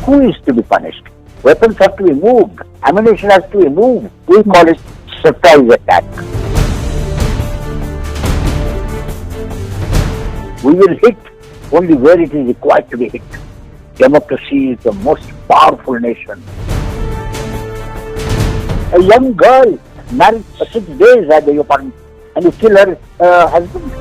Who is to be punished? Weapons have to be moved. Ammunition has to be moved. We call it surprise attack. We will hit only where it is required to be hit. Democracy is the most powerful nation. A young girl married for 6 days, I beg your pardon, and you kill her husband.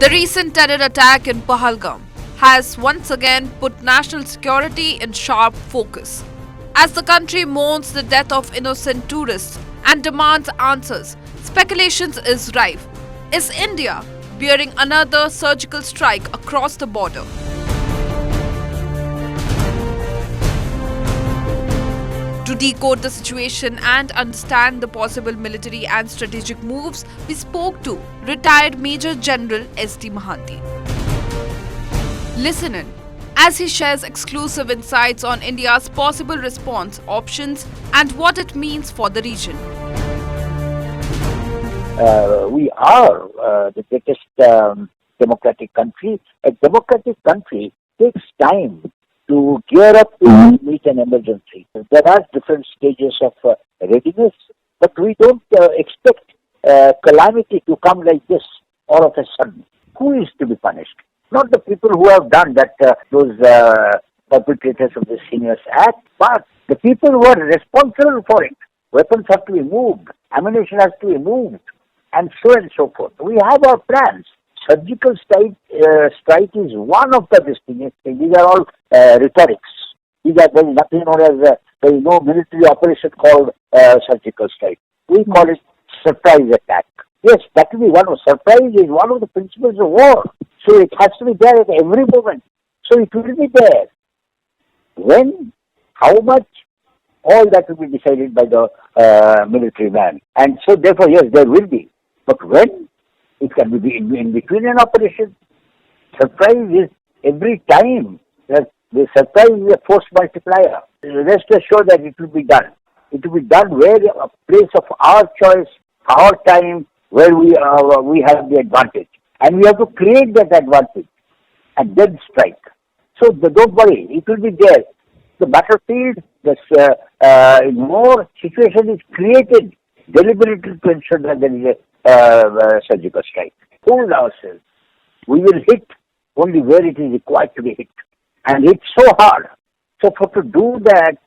The recent terror attack in Pahalgam has once again put national security in sharp focus. As the country mourns the death of innocent tourists and demands answers, speculations is rife. Is India bearing another surgical strike across the border? To decode the situation and understand the possible military and strategic moves, we spoke to retired Major General Retd Mahanti. Listen in as he shares exclusive insights on India's possible response options and what it means for the region. We are the greatest democratic country. A democratic country takes time to gear up to meet an emergency. There are different stages of readiness, but we don't expect calamity to come like this all of a sudden. Who is to be punished? Not the people who have done that, those perpetrators of this heinous act, but the people who are responsible for it. Weapons have to be moved, ammunition has to be moved, and so forth. We have our plans. Surgical strike is one of the things. These are all rhetorics. There is nothing known as there is no military operation called surgical strike. We call it surprise attack. Yes, that will be one of surprise is one of the principles of war. So it has to be there at every moment. So it will be there. When, how much, all that will be decided by the military man. And so therefore, yes, there will be. But when? It can be in between an operation. Surprise is every time. The surprise is a force multiplier. Rest assured that it will be done. It will be done where a place of our choice, our time, where we have the advantage. And we have to create that advantage and then strike. So don't worry, it will be there. The battlefield, the more situation is created deliberately to ensure that there is a surgical strike. Hold ourselves. We will hit only where it is required to be hit. And hit so hard. So to do that,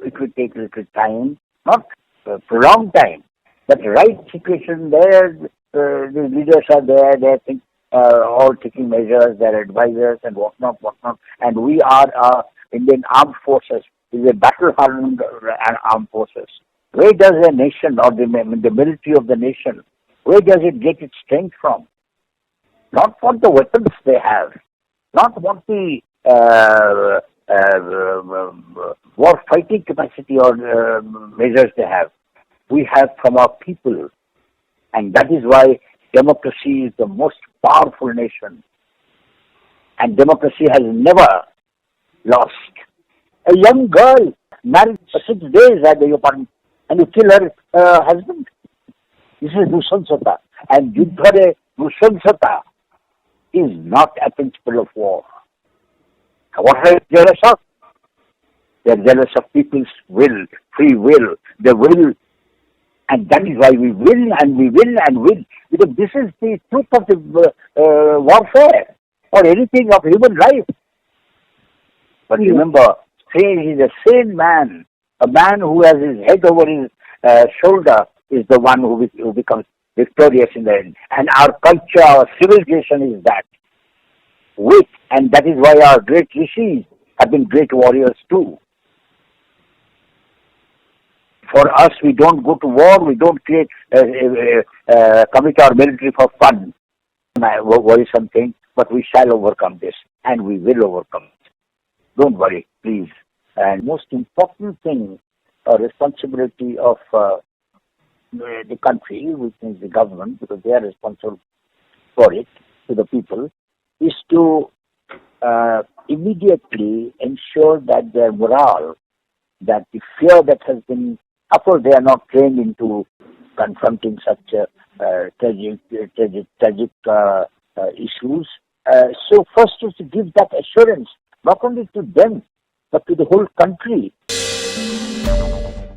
it will take a little time, not a prolonged time, but the right situation there, the leaders are there, they're all taking measures, their advisors and whatnot. And we are Indian Armed Forces, is a battle-hardened armed forces. Where does a nation or the military of the nation, where does it get its strength from? Not what the weapons they have, not what the war fighting capacity or measures they have. We have from our people, and that is why democracy is the most powerful nation. And democracy has never lost. A young girl married for 6 days, I beg your pardon, and you kill her husband. This is Nusansata. And Yuddhare Nusansata is not a principle of war. What are they jealous of? They are jealous of people's will, free will. They will. And that is why we will and we will and will. Because this is the truth of the warfare or anything of human life. But remember, he is a sane man. A man who has his head over his shoulder is the one who becomes victorious in the end. And our culture, our civilization is that. And that is why our great rishis have been great warriors too. For us, we don't go to war, we don't create, commit our military for fun. Worrisome thing, but we shall overcome this, and we will overcome it. Don't worry, please. And most important thing, a responsibility of the country, which means the government, because they are responsible for it, to the people, is to immediately ensure that their morale, that the fear that has been, of course they are not trained into confronting such tragic issues. So first is to give that assurance, not only to them, but to the whole country.